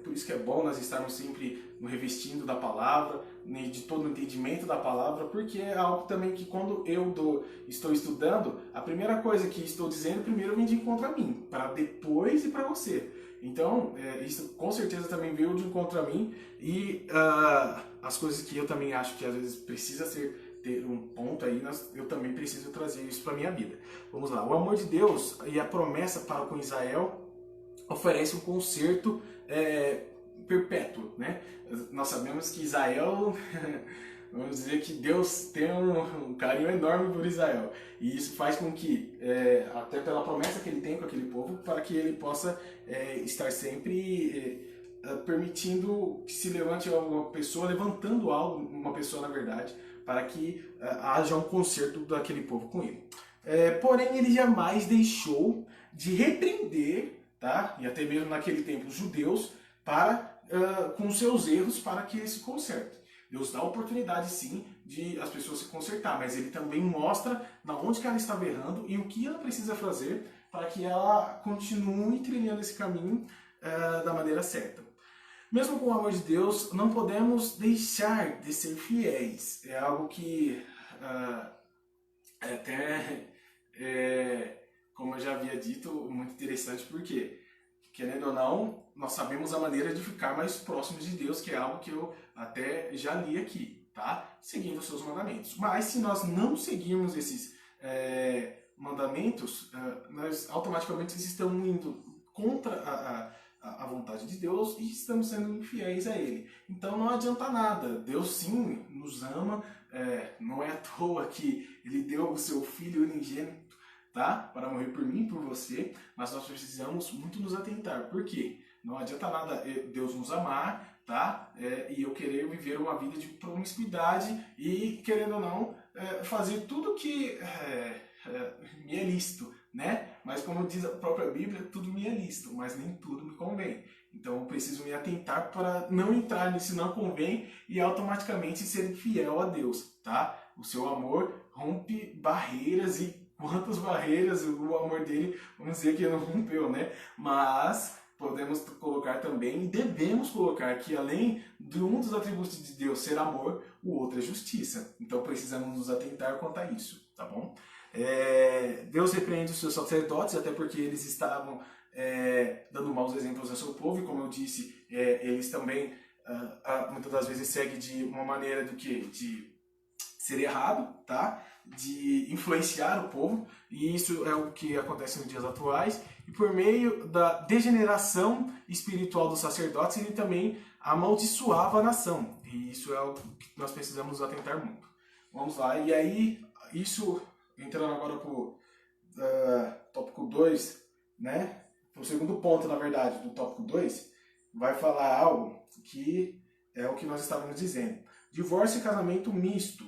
por isso que é bom nós estarmos sempre no revestindo da palavra, de todo o entendimento da palavra, porque é algo também que quando eu estou estudando, a primeira coisa que estou dizendo, primeiro vem de encontro a mim, para depois ir para você. Então, isso com certeza também veio de encontro a mim, e as coisas que eu também acho que às vezes precisa ter um ponto aí, eu também preciso trazer isso para a minha vida. Vamos lá, o amor de Deus e a promessa para com Israel oferece um conserto perpétuo, né? Nós sabemos que Israel, vamos dizer que Deus tem um carinho enorme por Israel, e isso faz com que, até pela promessa que ele tem com aquele povo, para que ele possa estar sempre permitindo que se levante uma pessoa, levantando algo, uma pessoa na verdade, para que haja um conserto daquele povo com ele. Porém, ele jamais deixou de repreender, tá? E até mesmo naquele tempo, os judeus, com seus erros, para que eles se consertem. Deus dá a oportunidade, sim, de as pessoas se consertar, mas ele também mostra na onde que ela estava errando e o que ela precisa fazer para que ela continue trilhando esse caminho da maneira certa. Mesmo com o amor de Deus, não podemos deixar de ser fiéis. É algo que como eu já havia dito, muito interessante, porque, querendo ou não, nós sabemos a maneira de ficar mais próximos de Deus, que é algo que eu até já li aqui, tá? Seguindo os seus mandamentos. Mas se nós não seguirmos esses mandamentos, nós automaticamente estamos indo contra a vontade de Deus e estamos sendo infiéis a Ele. Então não adianta nada. Deus sim nos ama, não é à toa que Ele deu o seu Filho unigênito, tá? Para morrer por mim e por você, mas nós precisamos muito nos atentar. Por quê? Não adianta nada Deus nos amar, tá? E eu querer viver uma vida de promiscuidade e, querendo ou não, fazer tudo que me é lícito, né? Mas como diz a própria Bíblia, tudo me é lícito, mas nem tudo me convém. Então eu preciso me atentar para não entrar nesse não convém e automaticamente ser fiel a Deus, tá? O seu amor rompe barreiras, e quantas barreiras o amor dele, vamos dizer que não rompeu, né? Mas podemos colocar também, e devemos colocar, que além de um dos atributos de Deus ser amor, o outro é justiça. Então precisamos nos atentar quanto a isso, tá bom? Deus repreende os seus sacerdotes, até porque eles estavam dando maus exemplos ao seu povo, e como eu disse, eles também muitas das vezes seguem de uma maneira de ser errado, tá? De influenciar o povo, e isso é o que acontece nos dias atuais, e por meio da degeneração espiritual dos sacerdotes, ele também amaldiçoava a nação, e isso é algo que nós precisamos nos atentar muito. Vamos lá, e aí, isso, entrando agora para o tópico 2, né? O segundo ponto, na verdade, do tópico 2, vai falar algo que é o que nós estávamos dizendo. Divórcio e casamento misto.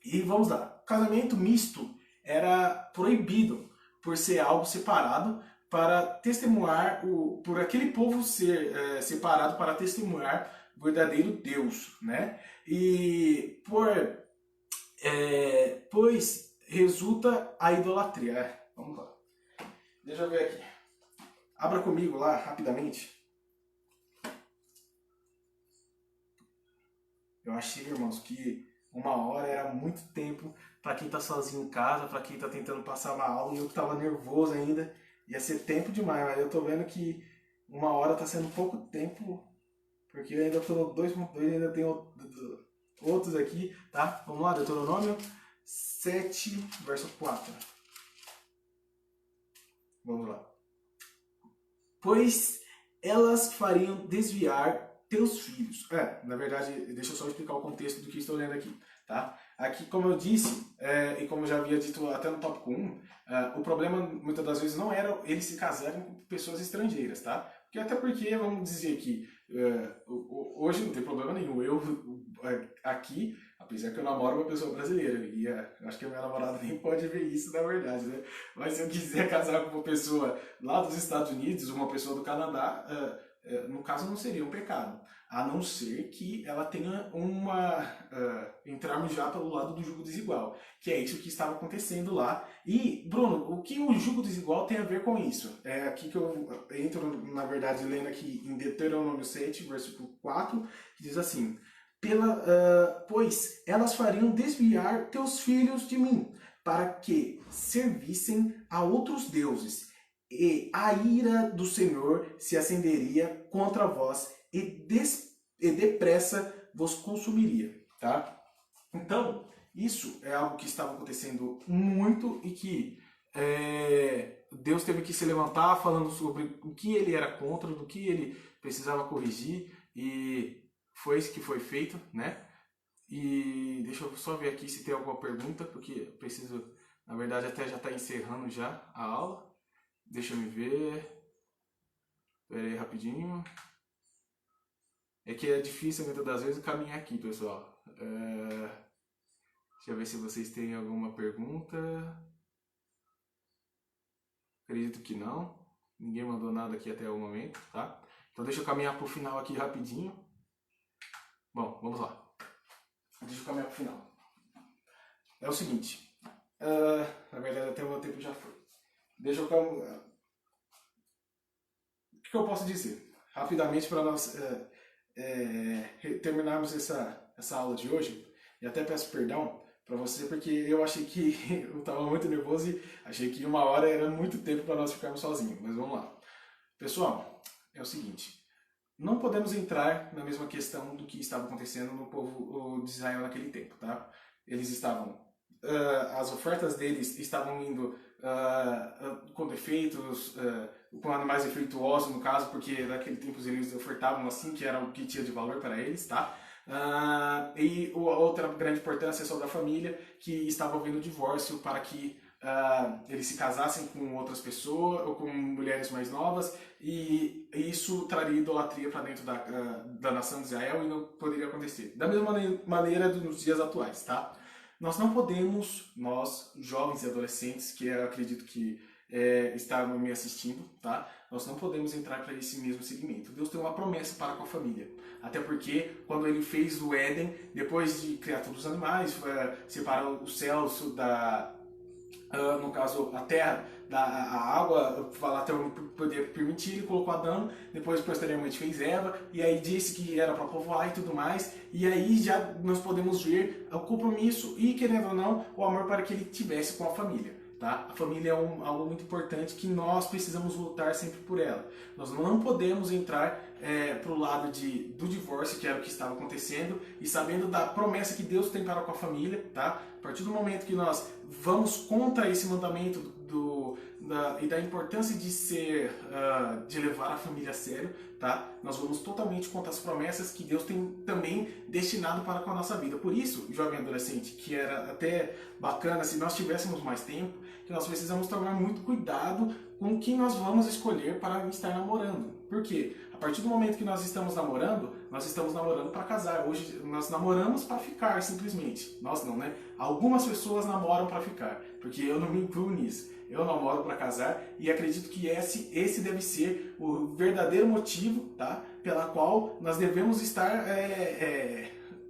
E vamos lá, casamento misto era proibido por ser algo separado para testemunhar, por aquele povo ser separado para testemunhar o verdadeiro Deus, né? E por pois resulta a idolatria. Vamos lá. Deixa eu ver aqui. Abra comigo lá, rapidamente. Eu achei, irmãos, que 1 hora era muito tempo para quem tá sozinho em casa, para quem tá tentando passar uma aula, e eu que tava nervoso ainda. Ia ser tempo demais, mas eu tô vendo que 1 hora tá sendo pouco tempo, porque eu ainda tô no 2.2, ainda tem outros aqui, tá? Vamos lá, Deuteronômio 7, verso 4. Vamos lá. Pois elas fariam desviar teus filhos. Na verdade, deixa eu só explicar o contexto do que estou lendo aqui, tá? Aqui, como eu disse, e como eu já havia dito até no tópico 1, o problema muitas das vezes não era eles se casarem com pessoas estrangeiras, tá? Porque, vamos dizer que hoje não tem problema nenhum. Eu aqui, apesar que eu namoro uma pessoa brasileira, e acho que a minha namorada nem pode ver isso na verdade, né? Mas se eu quiser casar com uma pessoa lá dos Estados Unidos, uma pessoa do Canadá, no caso não seria um pecado, a não ser que ela tenha entrarmos já pelo lado do jugo desigual, que é isso que estava acontecendo lá. E, Bruno, o que o jugo desigual tem a ver com isso? É aqui que eu entro, na verdade, lendo aqui em Deuteronômio 7, versículo 4, que diz assim: pois elas fariam desviar teus filhos de mim, para que servissem a outros deuses, e a ira do Senhor se acenderia contra vós e depressa vos consumiria, tá? Então, isso é algo que estava acontecendo muito e que Deus teve que se levantar falando sobre o que ele era contra, do que ele precisava corrigir, e foi isso que foi feito, né? E deixa eu só ver aqui se tem alguma pergunta, porque eu preciso, na verdade, até já está encerrando já a aula. Deixa eu me ver. Pera aí rapidinho. É que é difícil muitas das vezes caminhar aqui, pessoal. Deixa eu ver se vocês têm alguma pergunta. Acredito que não. Ninguém mandou nada aqui até o momento, tá? Então deixa eu caminhar pro final aqui rapidinho. Bom, vamos lá. Deixa eu caminhar pro final. É o seguinte. Na verdade até o meu tempo já foi. Deixa eu caminhar. O que eu posso dizer? Rapidamente para nós terminarmos essa aula de hoje. E até peço perdão para você, porque eu achei que eu estava muito nervoso e achei que 1 hora era muito tempo para nós ficarmos sozinhos. Mas vamos lá. Pessoal, é o seguinte. Não podemos entrar na mesma questão do que estava acontecendo no povo de Israel naquele tempo, tá? Eles estavam... as ofertas deles estavam indo com defeitos, com animais defeituosos, no caso, porque naquele tempo eles ofertavam assim, que era o que tinha de valor para eles, tá? E outra grande importância é sobre a família, que estava havendo divórcio para que eles se casassem com outras pessoas ou com mulheres mais novas, e isso traria idolatria para dentro da nação de Israel e não poderia acontecer. Da mesma maneira nos dias atuais, tá? Nós não podemos, nós, jovens e adolescentes, que eu acredito que estavam me assistindo, tá? Nós não podemos entrar para esse mesmo segmento. Deus tem uma promessa para com a família. Até porque, quando ele fez o Éden, depois de criar todos os animais, separar os céus no caso, a terra, a água, até poder permitir, ele colocou Adão, depois posteriormente fez Eva, e aí disse que era para povoar e tudo mais, e aí já nós podemos ver o compromisso e, querendo ou não, o amor para que ele tivesse com a família. Tá? A família é algo muito importante que nós precisamos lutar sempre por ela. Nós não podemos entrar para o lado do divórcio, que era o que estava acontecendo, e sabendo da promessa que Deus tem para com a família. Tá? A partir do momento que nós vamos contra esse mandamento e da importância de levar a família a sério, tá? Nós vamos totalmente contra as promessas que Deus tem também destinado para com a nossa vida. Por isso, jovem adolescente, que era até bacana se nós tivéssemos mais tempo, que nós precisamos tomar muito cuidado com quem nós vamos escolher para estar namorando. Por quê? A partir do momento que nós estamos namorando para casar. Hoje nós namoramos para ficar, simplesmente. Nós não, né? Algumas pessoas namoram para ficar, porque eu não me incluo nisso. Eu namoro para casar e acredito que esse deve ser o verdadeiro motivo, tá? Pela qual nós devemos estar,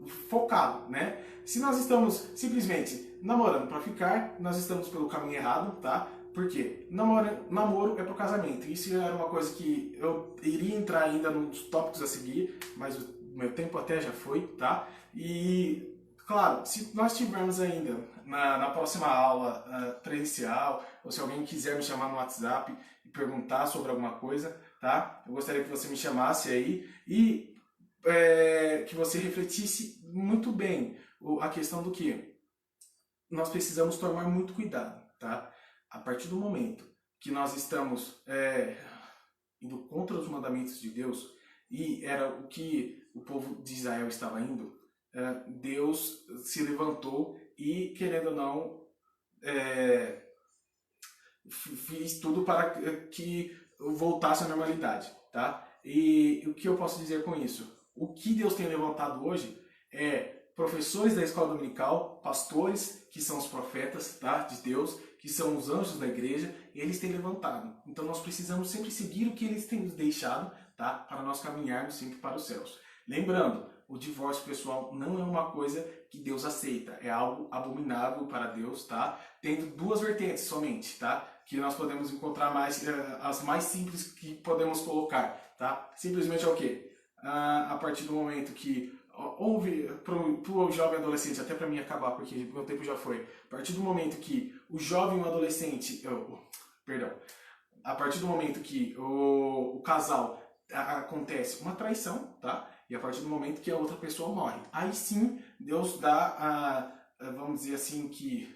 focado, né? Se nós estamos simplesmente namorando para ficar, nós estamos pelo caminho errado, tá? Por quê? Namoro é pro casamento. Isso era uma coisa que eu iria entrar ainda nos tópicos a seguir, mas o meu tempo até já foi, tá? E, claro, se nós tivermos ainda na próxima aula presencial, ou se alguém quiser me chamar no WhatsApp e perguntar sobre alguma coisa, tá? Eu gostaria que você me chamasse aí e que você refletisse muito bem a questão do que nós precisamos tomar muito cuidado, tá? A partir do momento que nós estamos indo contra os mandamentos de Deus, e era o que o povo de Israel estava indo, Deus se levantou e, querendo ou não, fiz tudo para que voltasse à normalidade, tá? E o que eu posso dizer com isso? O que Deus tem levantado hoje é professores da escola dominical, pastores, que são os profetas, tá, de Deus, que são os anjos da igreja, e eles têm levantado. Então nós precisamos sempre seguir o que eles têm nos deixado, tá, para nós caminharmos sempre para os céus. Lembrando, o divórcio, pessoal, não é uma coisa que Deus aceita, é algo abominável para Deus, tá? Tendo duas vertentes somente, tá? Que nós podemos encontrar as mais simples que podemos colocar, tá? Simplesmente é o quê? A partir do momento que houve, para o jovem adolescente, até para mim acabar, porque meu tempo já foi, a partir do momento que o jovem e o adolescente, a partir do momento que o casal acontece uma traição, tá? E a partir do momento que a outra pessoa morre, aí sim Deus dá, vamos dizer assim, que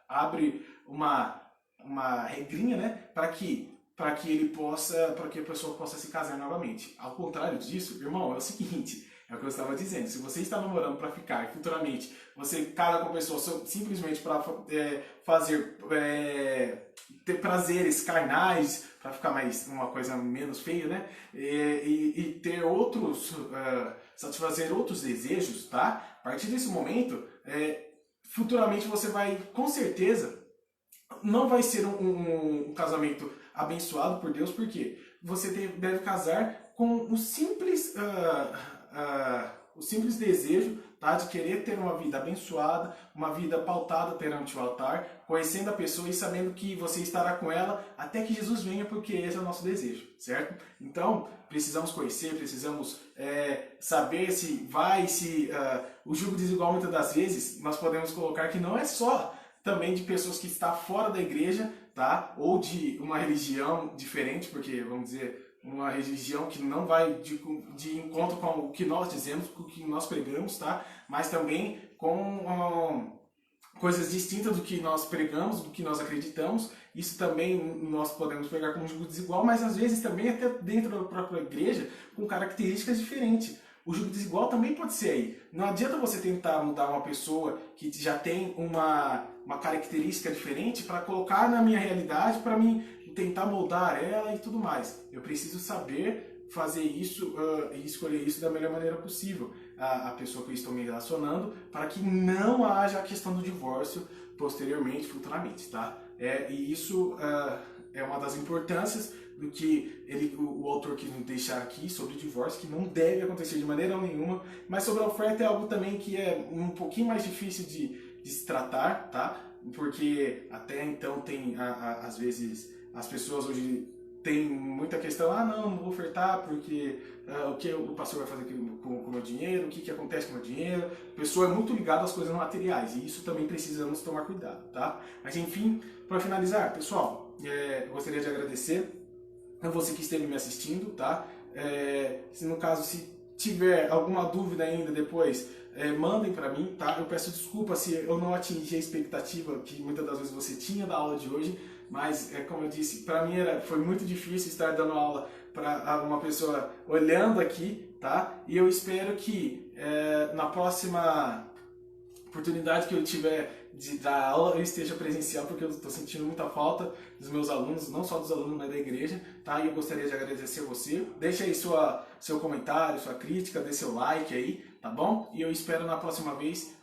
abre uma regrinha, né, para que a pessoa possa se casar novamente. Ao contrário disso, irmão, é o seguinte, é o que eu estava dizendo, se você está namorando para ficar e futuramente você casa com a pessoa simplesmente para ter prazeres carnais, para ficar uma coisa menos feia, né? E ter satisfazer outros desejos, tá? A partir desse momento, futuramente você vai, com certeza, não vai ser um casamento abençoado por Deus, porque você deve casar com o simples desejo, tá, de querer ter uma vida abençoada, uma vida pautada perante o altar, conhecendo a pessoa e sabendo que você estará com ela até que Jesus venha, porque esse é o nosso desejo, certo? Então, precisamos conhecer, precisamos saber o jugo desigual, muitas das vezes, nós podemos colocar que não é só também de pessoas que estão fora da igreja, tá? Ou de uma religião diferente, porque, vamos dizer, uma religião que não vai de encontro com o que nós dizemos, com o que nós pregamos, tá? Mas também com coisas distintas do que nós pregamos, do que nós acreditamos. Isso também nós podemos pegar como jugo desigual, mas às vezes também até dentro da própria igreja, com características diferentes. O jugo desigual também pode ser aí. Não adianta você tentar mudar uma pessoa que já tem uma característica diferente para colocar na minha realidade, para mim tentar moldar ela e tudo mais. Eu preciso saber fazer isso e escolher isso da melhor maneira possível. A pessoa que eu estou me relacionando, para que não haja a questão do divórcio posteriormente, futuramente, tá? E isso é uma das importâncias do que o autor quis nos deixar aqui sobre o divórcio, que não deve acontecer de maneira nenhuma, mas sobre a oferta é algo também que é um pouquinho mais difícil de se tratar, tá? Porque até então tem, às vezes, as pessoas hoje têm muita questão, não vou ofertar porque o que o pastor vai fazer com o meu dinheiro, o que acontece com o meu dinheiro. A pessoa é muito ligada às coisas materiais e isso também precisamos tomar cuidado, tá? Mas enfim, para finalizar, pessoal, eu gostaria de agradecer a você que esteve me assistindo, tá? Se tiver alguma dúvida ainda depois, mandem para mim, tá? Eu peço desculpa se eu não atingi a expectativa que muitas das vezes você tinha da aula de hoje, mas, como eu disse, para mim foi muito difícil estar dando aula para uma pessoa olhando aqui, tá? E eu espero que na próxima oportunidade que eu tiver de dar aula, eu esteja presencial, porque eu estou sentindo muita falta dos meus alunos, não só dos alunos, mas da igreja, tá? E eu gostaria de agradecer você. Deixa aí seu comentário, sua crítica, dê seu like aí, tá bom? E eu espero na próxima vez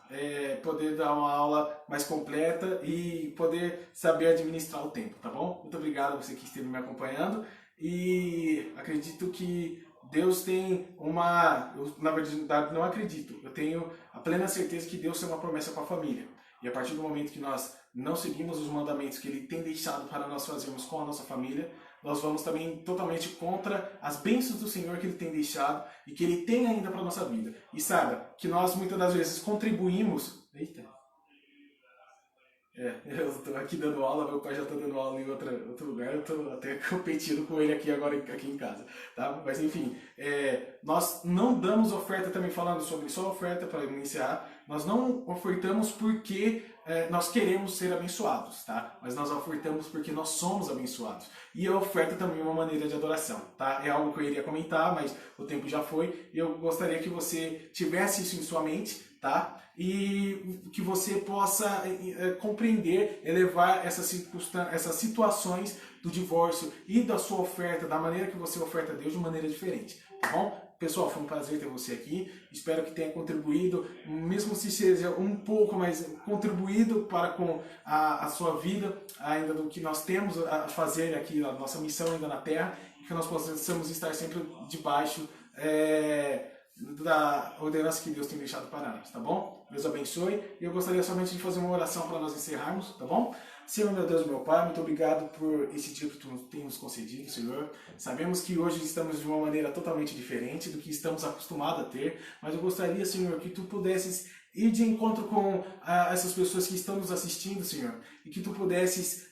poder dar uma aula mais completa e poder saber administrar o tempo, tá bom? Muito obrigado a você que esteve me acompanhando e acredito que Deus tem uma... Eu, na verdade, não acredito. Eu tenho a plena certeza que Deus tem uma promessa com a família. E a partir do momento que nós não seguimos os mandamentos que Ele tem deixado para nós fazermos com a nossa família, nós vamos também totalmente contra as bênçãos do Senhor que Ele tem deixado e que Ele tem ainda para a nossa vida. E saiba que nós muitas das vezes contribuímos... Eita! Eu estou aqui dando aula, meu pai já está dando aula em outro lugar, eu estou até competindo com ele aqui agora aqui em casa, tá? Mas enfim, nós não damos oferta também, falando sobre só oferta para iniciar, nós não ofertamos porque nós queremos ser abençoados, tá? Mas nós ofertamos porque nós somos abençoados. E a oferta também é uma maneira de adoração, tá? É algo que eu iria comentar, mas o tempo já foi, e eu gostaria que você tivesse isso em sua mente, tá? E que você possa compreender, elevar essas situações do divórcio e da sua oferta, da maneira que você oferta a Deus, de maneira diferente, tá bom? Pessoal, foi um prazer ter você aqui, espero que tenha contribuído, mesmo se seja um pouco, mas contribuído para com a sua vida, ainda do que nós temos a fazer aqui, a nossa missão ainda na Terra, e que nós possamos estar sempre debaixo da ordenança que Deus tem deixado para nós, tá bom? Deus abençoe. E eu gostaria somente de fazer uma oração para nós encerrarmos, tá bom? Senhor, meu Deus, meu Pai, muito obrigado por esse dia que Tu tem nos concedido, Senhor. Sabemos que hoje estamos de uma maneira totalmente diferente do que estamos acostumados a ter, mas eu gostaria, Senhor, que Tu pudesses ir de encontro com essas pessoas que estão nos assistindo, Senhor, e que Tu pudesses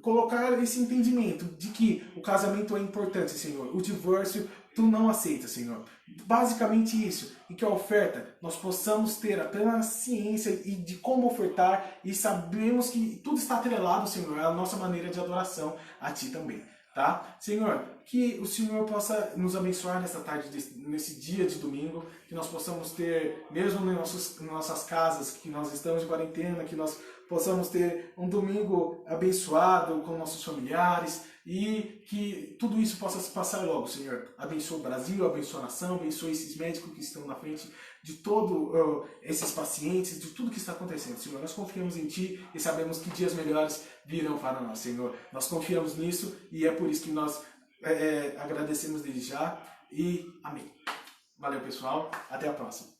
colocar esse entendimento de que o casamento é importante, Senhor. O divórcio Tu não aceita, Senhor. Basicamente isso, e que a oferta nós possamos ter a plena ciência e de como ofertar, e sabemos que tudo está atrelado, Senhor, à nossa maneira de adoração a Ti também, tá? Senhor, que o Senhor possa nos abençoar nessa tarde, nesse dia de domingo, que nós possamos ter, mesmo nas nossas casas, que nós estamos de quarentena, que nós possamos ter um domingo abençoado com nossos familiares, e que tudo isso possa se passar logo, Senhor. Abençoa o Brasil, abençoa a nação, abençoa esses médicos que estão na frente de todos esses pacientes, de tudo que está acontecendo, Senhor. Nós confiamos em Ti e sabemos que dias melhores virão para nós, Senhor. Nós confiamos nisso e é por isso que nós agradecemos desde já e amém. Valeu, pessoal. Até a próxima.